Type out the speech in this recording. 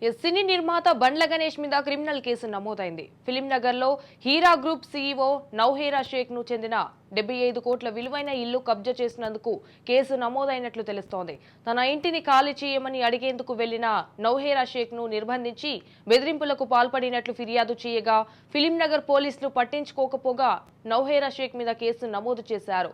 సినీ నిర్మాత బండ్ల గణేష్ మీద criminal case నమోదైంది. ఫిలిం నగర్ లో హీరా గ్రూప్ సీఈఓ నౌహేరా షేక్ ను చెందిన 75 కోట్ల విలువైన ఇల్లు కబ్జా చేసినందుకు కేసు నమోదైనట్లు తెలుస్తోంది. తన ఇంటిని ఖాళీ చేయమని అడిగేందుకు వెళ్లిన నౌహేరా షేక్ ను నిర్బంధించి బెదిరింపులకు పాల్పడినట్లు ఫిర్యాదు చేయగా ఫిలిం నగర్ పోలీసులు పట్టించుకోకపోగా నౌహేరా షేక్ మీద కేసు నమోదు చేశారు.